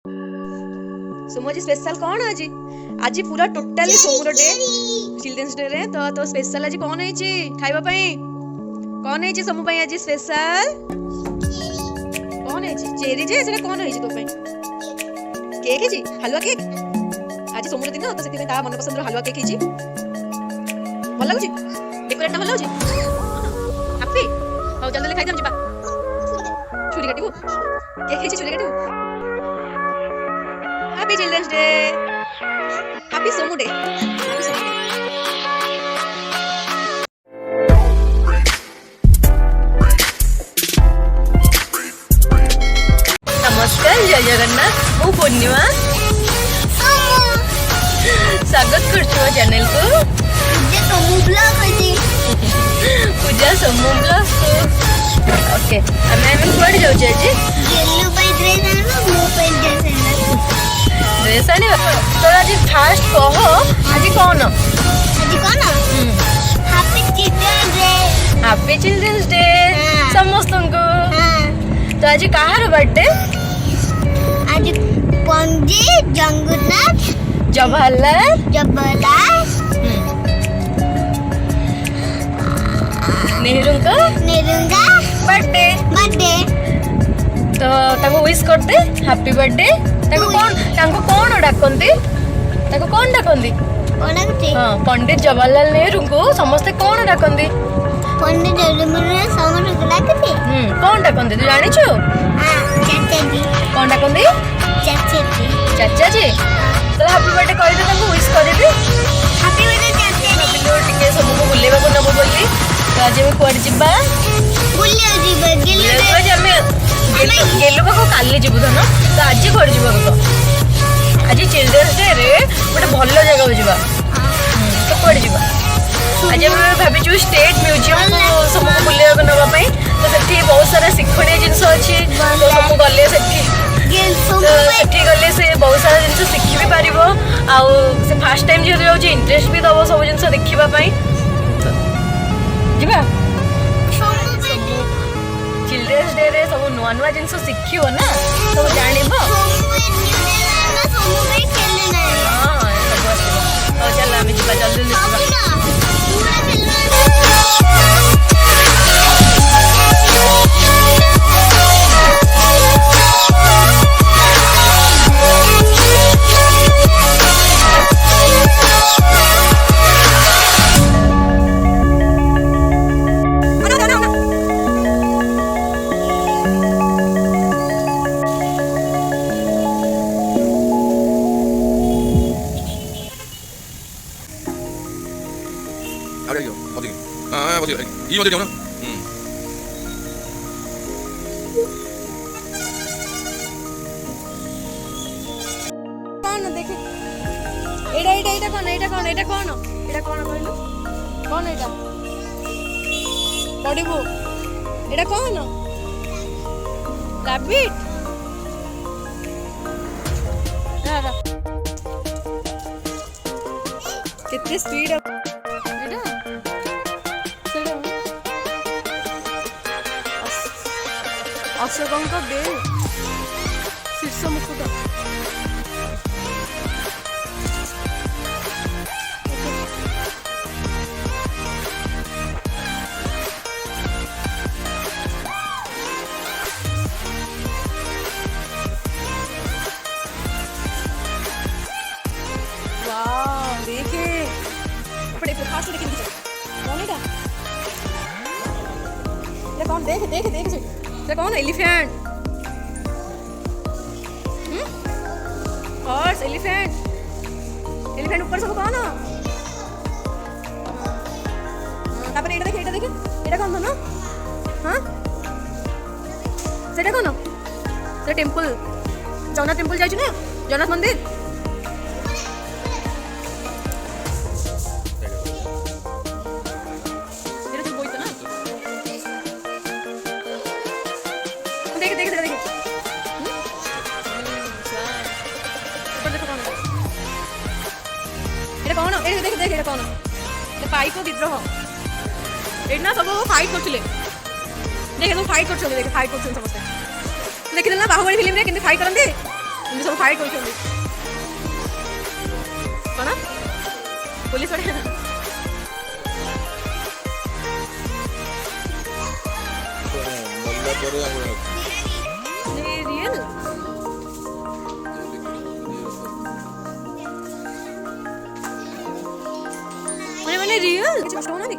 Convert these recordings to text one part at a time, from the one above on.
सोमू आज स्पेशल कौन आज आज पूरा टोटली सोमूर डे चिल्ड्रंस डे रे तो स्पेशल आज कौन है खाइबा पई कौन है सोमू पई आज स्पेशल कौन है चेरी जे सेटा कौन है तो पई केक है हलवा केक आज सोमूर दिन तो सेति ता मन पसंद हलवा केक है भल लागुची डेकोरेट भल लागुची हैप्पी हो जल्दी खाइ दम जिबा छुरी काटिबो केक है छुरी काटिबो Happy Children's Day. Happy Somu Day. Happy Somu Day. नमस्कार जय जगन्नाथ मु पूर्णिमा स्वागत करछु चैनल को पूजा सोमू ब्लॉग पूजा सोमू ब्लॉग ओके हमें कुआडे जाउ छी येलो बाय ड्रेस आनो मो पे ड्रेस आने तो आज फास्ट कहो आज कौन हैप्पी चिल्ड्रंस डे समस्त को तो आज कहार बर्थडे आज पंडित जगन्नाथ जवाहरलाल नेहरू का बर्थडे तो ताको विश करते हैप्पी बर्थडे ताको कौन डाकंती हाँ पंडित जवाहरलाल नेहरू को समस्ते कौन डाकंती पंडित जवाहरलाल डाकंती कौन डाकंती तू जानि छु चाचा जी कौन डाकंती चाचा जी तो हैप्पी बर्थडे कहि दे ताको विश करि दे हैप्पी बर्थडे चाचा जी बिलो टिके सब को बुलेबा को नबो बोली तो आज हम कुआड जिबा बुलियो जीबे गेलु को काली जीबु धन तो आज कुआड जिबा को आज चिल्ड्रंस डे रे गोटे भल जगह को जिबा तो कुआड जिबा आज हम भाबिचु स्टेट म्यूजियम को सब को बुलेबा को नबा पई तो सेठी बहुत सारा शिक्षणीय जिंस अछि तो सब गले सेठी सेठी गले से बहुत सारा जिंस शिखि भी पारिबो आ से फर्स्ट टाइम जे जाउ इंटरेस्ट भी दबो सब जिंस देखिबा पई जिबा चिल्ड्रंस डे रे सब नुआ नुआ जिंस शिखियो ना सब जानिबो चल आम जी जल्दी 이 어디 오나? कौन देखे एटा कौन कहलु कौन एटा पडिबो एटा कौन रैबिट कितने स्पीड है अशोक बेल शीर्ष मुकुट देखे बड़े प्रकाश से लेकिन कौन है कौन देख कौन एलिफेंट हॉर्स एलिफेंट ऊपर सब कौन तापर एटा देख एटा कौन ना हां सेटा कौन से टेंपल जगन्नाथ टेंपल जाइछु ना जगन्नाथ मंदिर देख कौन पाइप विद्रोह एना सब फाइट करथिले देख फाइट कर समस्त देखिदेल ना बाहुबली फिल्म रे केमती फाइट करते ଏମିତି ସବୁ ଫାଇଟ୍ କରୁଛନ୍ତି କ'ଣ ପୋଲିସ ବାଡ଼େ ରିଏଲ ମାନେ ରିଏଲ କିଛି କଷ୍ଟ ହଉନାହାନ୍ତି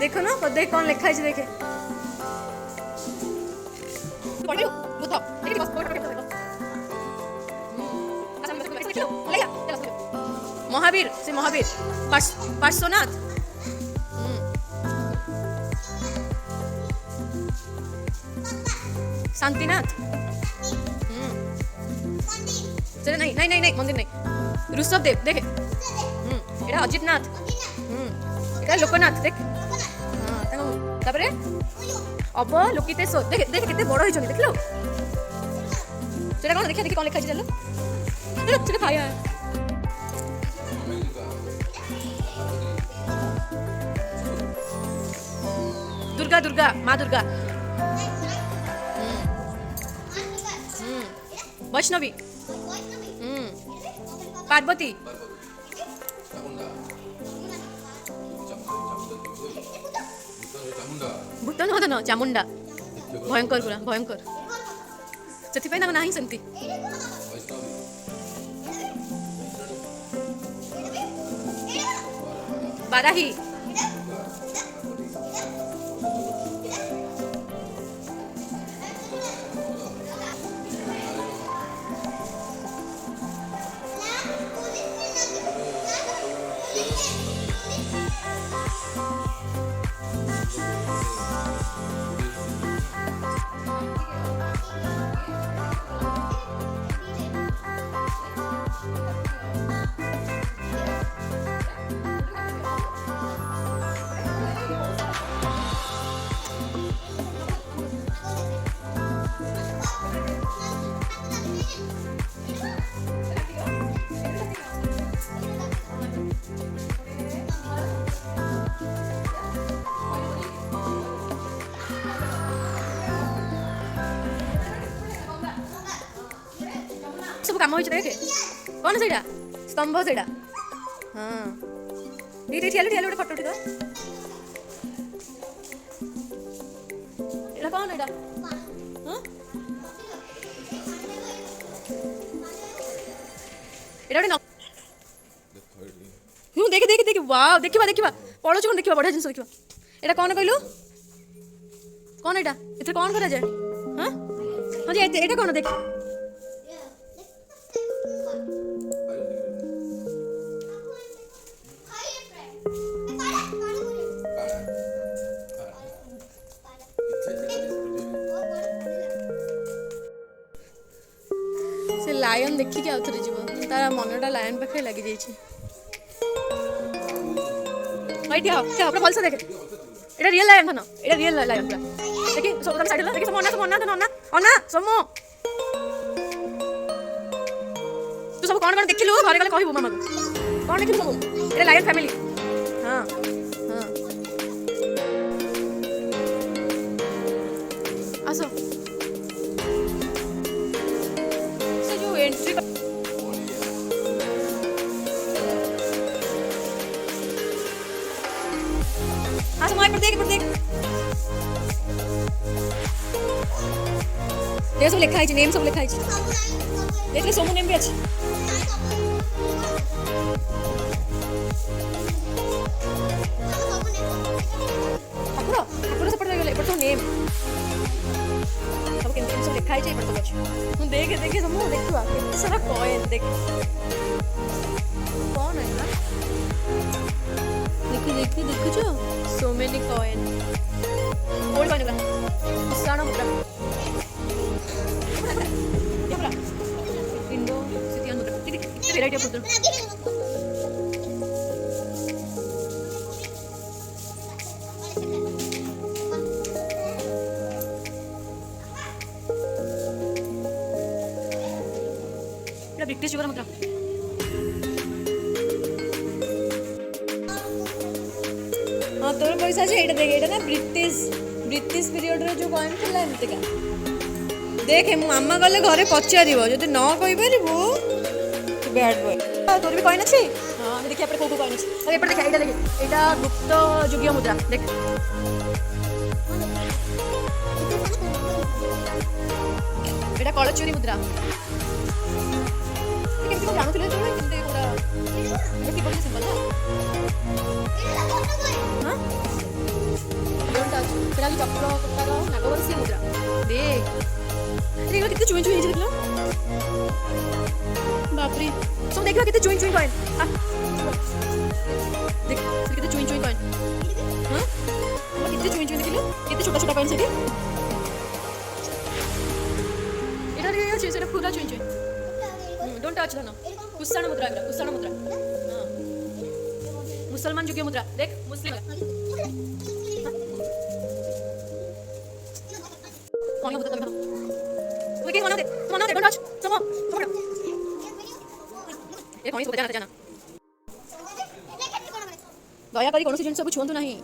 देखो ना देख कौन लिखा है देखे महावीर से महावीर पार्श्वनाथ शांतिनाथ चले नहीं नहीं नहीं नहीं मंदिर नहीं ऋषभ देव देखे एटा अजित नाथ एटा लोकनाथ देख तापरे अवलोकितेश्वर देख देख केते बड़ होइछन देखलो सेटा कोन देखि देखि कोन लिखा छै चलो सेटा खाया दुर्गा दुर्गा माँ दुर्गा वैष्णवी पार्वती भूतन होता ना चामुंडा भयंकर पूरा भयंकर से ना ही सेमती बाराही सब काम हो देखे कौन से स्तंभ से हाँ ये ठिया गोटे फटो उठी तो कौन एटा हाँ एटा गोटे देखे देखे देखे वाओ देखिबा देखिबा पड़ो कौन देखिबा बढ़िया जिनिस देखिबा एटा कौन कहलु कौन एटा एथे कौन करा जाए हाँ हाँ जी एटा कौन देख लायन देखिए आउ थे जीव तार मनटा लायन पाखे लगी जाइए भलसे देखे এটা রিয়েল লায়ন না এটা রিয়েল লায়ন পুরা দেখি সব সাইড দেখি সব অনা সমু তু সব কোন কোন দেখিলু ঘরে গলে কহিবু মামা কোন দেখিলু সমু এটা লায়ন ফ্যামিলি हां हां আসো সে जो एंट्री आज माय पर देख ये सब लिखा है नेम सब लिखा है देख ले सोमू नेम भी अच्छी ठाकुर ठाकुर से पढ़ गले पर तो नेम सब केन सब लिखा है पर तो अच्छी देख देख सोमू देखवा कितना सारा कॉइन देख कौन है ना देख जो So many coin. Gold coin udah. Sana muda. Ya bra. Indo Sitian muda. Ini variety of muda. Ini British juga muda. हाँ तोर पैसा से एटा देख एटा ना ब्रिटिश पीरियड रे जो कॉइन थिला एमते का देख मु मामा गले घरे पचारिबो जदि न कहि परिबो तू बैड बॉय तोर भी कॉइन अछि हां देखि आपरे को कॉइन अछि अरे एपर देख एटा देख एटा गुप्त युगीय मुद्रा देख एटा कळचुरी मुद्रा केमति को जानु थिले तो केमति पूरा एति बडी सिंबल ना हां डोंट टच तेरा जो चक्र कटारो नागवंशी मुद्रा देख अरे ये कितने चुई चुई देख लो बाप रे सब देख लो कितने चुई चुई कॉइन देख कितने चुई चुई कॉइन हां कितने चुई चुई देख लो कितने छोटा छोटा कॉइन से एटा रे ये से पूरा चुई चुई डोंट टच धनो कुसाण मुद्रा हां मुसलमान युगीय मुद्रा देख मुस्लिम कौन मुद्रा तब ओके मना दे डोंट टच समो ए कौन से जाना दया करी कोनोसी जिंस को छुंतु नहीं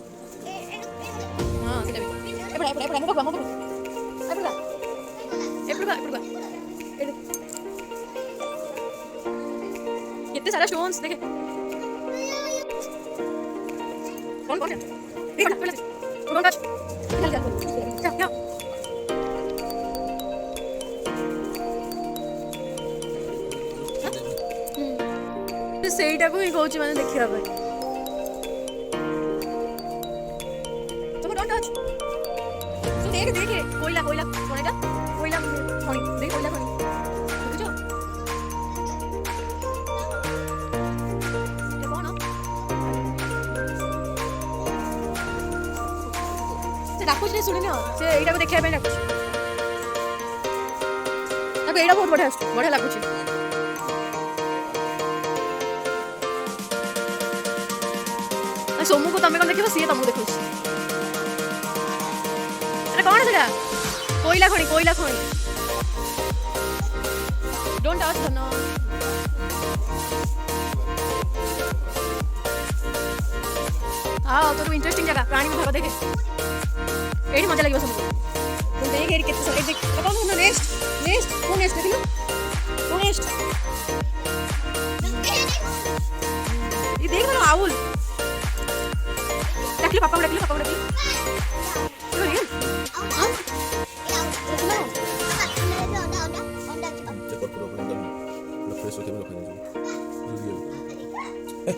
हां सेटा भी ए बड़ा मो कितने सारा स्टोन्स देखे कौन है देख पहले डोंट टच चल क्या ସେଇଟା କୁ ହିଁ କହୁଛି ମାନେ ଦେଖିବା ପାଇଁ ତମେ ଡୋଣ୍ଟ ଟଚ୍ ତୁ ଦେଖ କୋଇଲା କଣ ଏଟା କୋଇଲା ଖଣି ଦେଖ କୋଇଲା ଖଣି ବୁଝୁଛ ଏ କଣ ସେ ଡାକୁଛି ଶୁଣିନି ସେ ଏଇଟାକୁ ଦେଖିବା ପାଇଁ ଡାକୁଛି ତାକୁ ଏଇଟା ବହୁତ ବଢିଆ ଲାଗୁଛି सोमू को तमें कौन देखो सी तुमको देखो अरे कौन है सेटा कोयला खणी डोंट टच धनो हाँ तो इंटरेस्टिंग जगह प्राणी में भाग देखे एठी मजा लगे सबको तो देख एठी केते सारे देख कौन है नेक्स्ट कौन नेक्स्ट देखिलो कौन नेक्स्ट ये देख लो आउल देखली पापा देखली ये रियल हां देखलो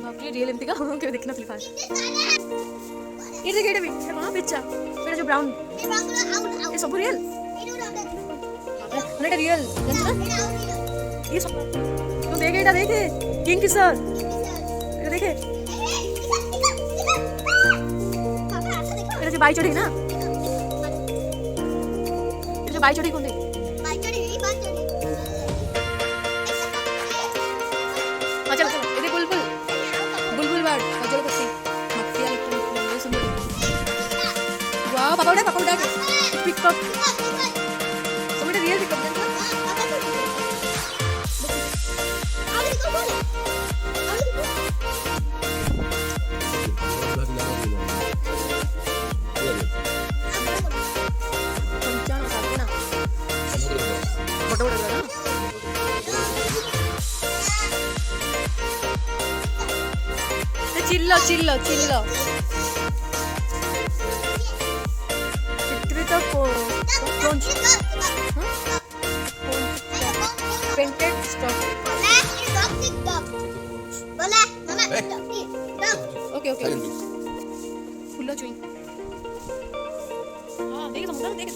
बाप रे रियल एमती का हम क्यों देखना फिल्म फास्ट ये देख एटा भी हां बच्चा एटा जो ब्राउन ये सब रियल अरे एटा रियल जानना ये सब तो देख एटा देखे किंग फिशर ये देखे बाई चढ़ी ना जो बाई चढ़ी कौन है चलो ये बुलबुल बर्ड चलो करते मक्खियां इलेक्ट्रॉनिक सुंदर वाह पापा उड़ा पिकअप तुम ये रियल पिकअप जानते चिल्लो चित्रित पेंटेड स्टफ ओके फुल्ला चुई हां देख समुद्र देख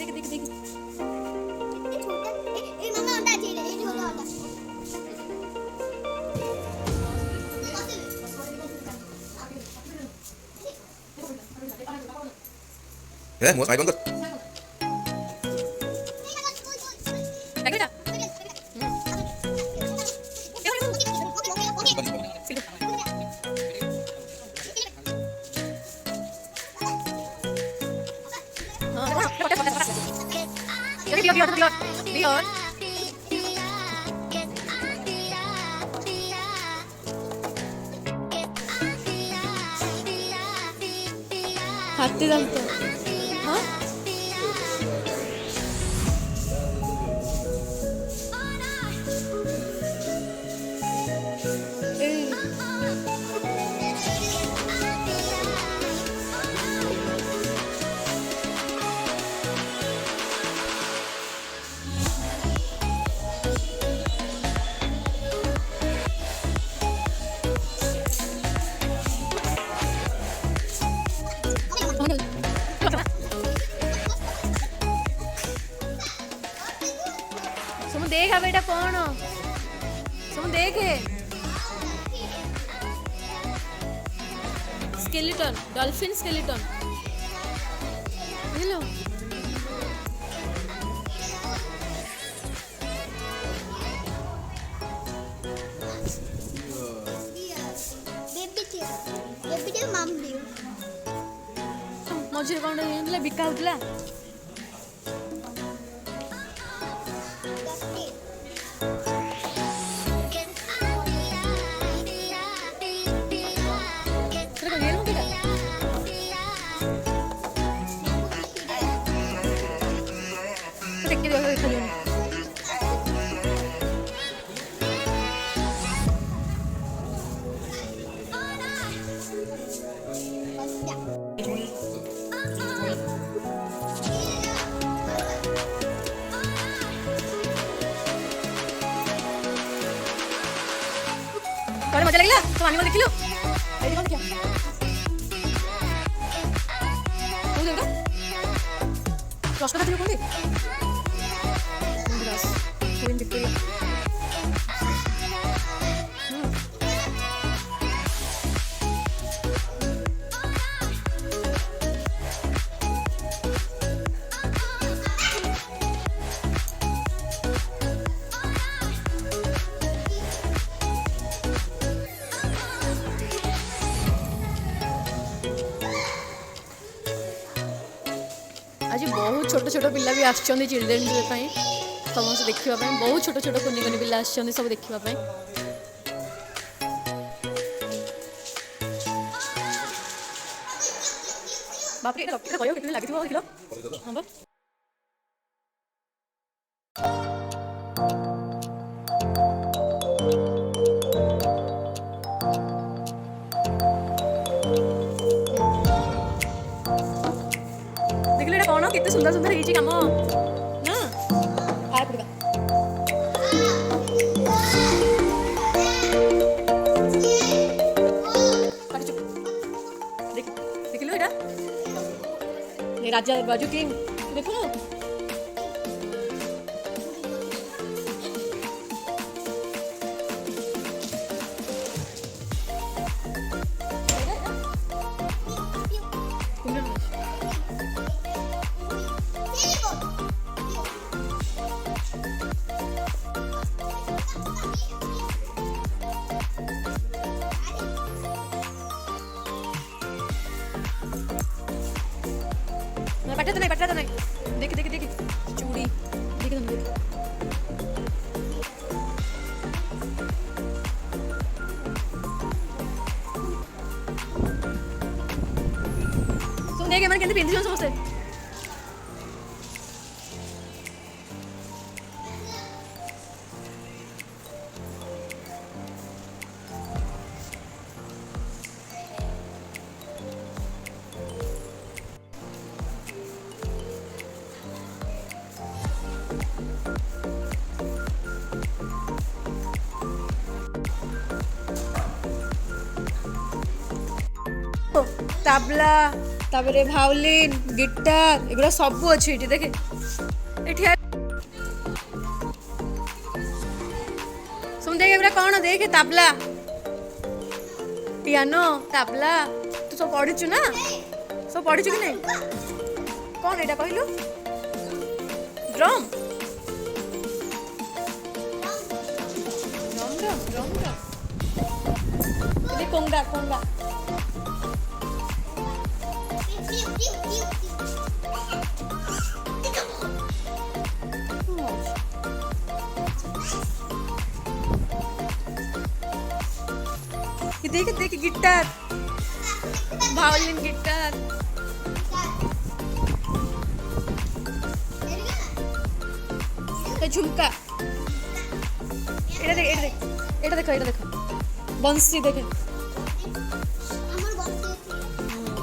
ए मोस माइक बंद कर हाथी दांत हाँ सोमू देख बेटा कौन सोमू देख skeleton dolphin skeleton hello Baby dia mom dia. मझे कौन बिका होता कौन मजा लगे तो आनी देखिलु एडी कौन देखिया तू देखा प्रश्न का कोन बस कोइन विक्टोरिया आज बहुत छोट छोट पिला भी आछन चिल्ड्रेन डे पई समस्त देखिबा पई बहुत छोट छोट कुनी कुनी पिला आछन सब देखिबा पई बाप रे डॉक्टर कहियो कितने लागिथिबो किलो हां बा कितने सुंदर सुंदर है काम ना खाया पड़ेगा देख लो ये राजा बाजू किंग देखो पटा तो नहीं देख देख देख चूड़ी देख तुम देख तुम देख मन केंद्र पिंदी समझते ताबला ताबरे भायोलिन गिटार एगुड़ा सब अच्छी ये देखे सुन देख एगुड़ा कौन देखे ताबला पियानो ताबला तू सब पढ़ी ना सब तो पढ़ी कि नहीं कौन एटा कहलु drum drum drum drum drum ये कोंगा कोंगा ये देख देख गिटार वायोलिन गिटार ये झुमका एटा देख एटा देख एटा देख बंसी देख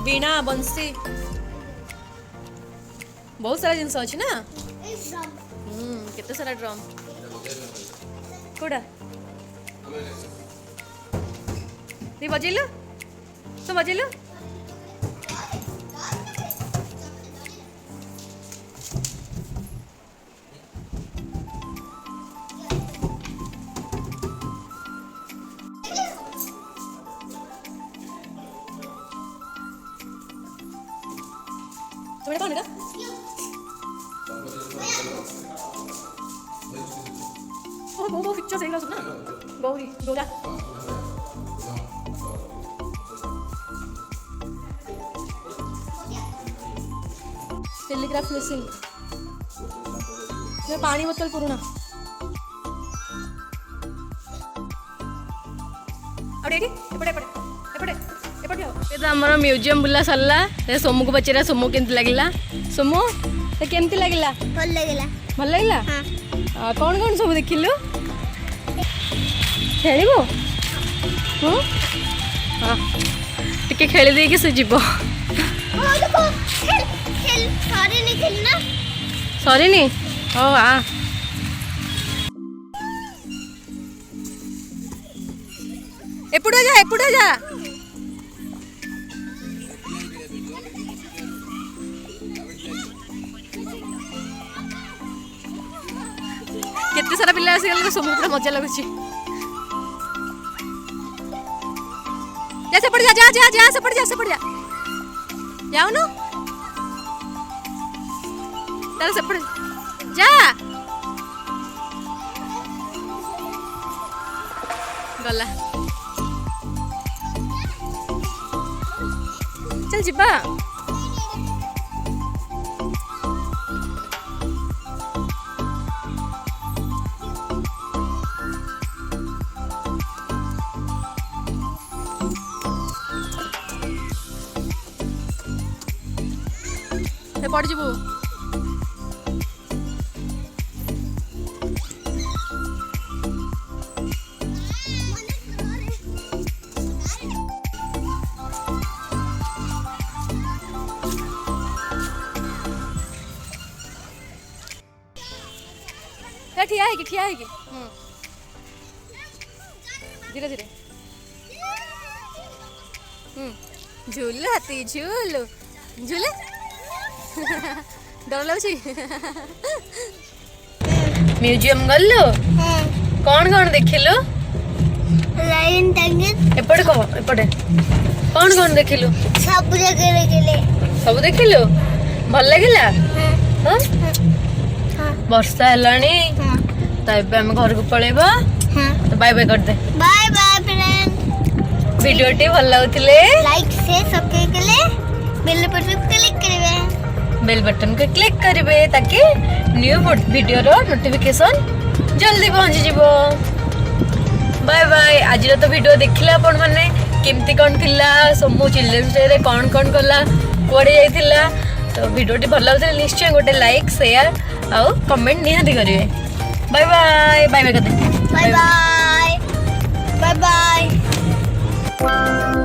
वीणा बंसी बहुत सारा जिनस अच्छी ना केते सारा ड्रम कोडा नी बजेलु तो बजेलु तुम्हें कौन है वो पिक्चर सही रहा ना गौरी गोरा टेलीग्राफ मशीन ये पानी बोतल पुराना अब रेडी एपटे एपटे एपटे एपटे ये तो हमर म्यूजियम बुला सरला ए सोमू को बचेरा सोमू केमती लागला सोमू तो केमती लागला भल लागला भल लागला हां कौन कौन सब देखिलु खेलिबो हां टिके खेली दे कि से जीवो देखो खेल खेल सारे नहीं खेलना सॉरी नी ओ आ एपटे जा केते सारा पिला आसी गले सोमु पूरा मजा लागुची जा से पड़ जा जा जा जा से पड़ जा जाओ नो तारे से पड़ जा गला चल जिबा पड़ जीवु ठिया है कि धीरे धीरे झूल हाथी झूल झूले डर लगुची म्यूजियम गल्लो कौन कौन देखिलु लाइन टंगे एपटे को एपटे कौन कौन देखिलु सब जगह गेले सब देखिलु भल लागिला हां हां वर्षा हेलानी तो एबे हम घर को पळेबा हां तो बाय बाय कर दे बाय बाय फ्रेंड वीडियो टी भल लागुतिले लाइक से सब्सक्राइब कले बेल बटन क्लिक करबे बेल बटन को क्लिक करिवे ताकि न्यू वीडियो रो नोटिफिकेशन जल्दी पहुंच जीवो बाय बाय आज तो वीडियो देखिला आपण माने केमती कोन थिला सोमू चिल्ड्रंस डे रे कोन कोन कला कोडे जाइथिला तो वीडियो टी भल लागुतिले निश्चय गोटे लाइक शेयर और कमेंट निहाती करिवे बाय बाय बाय बाय कर दे बाय बाय बाय बाय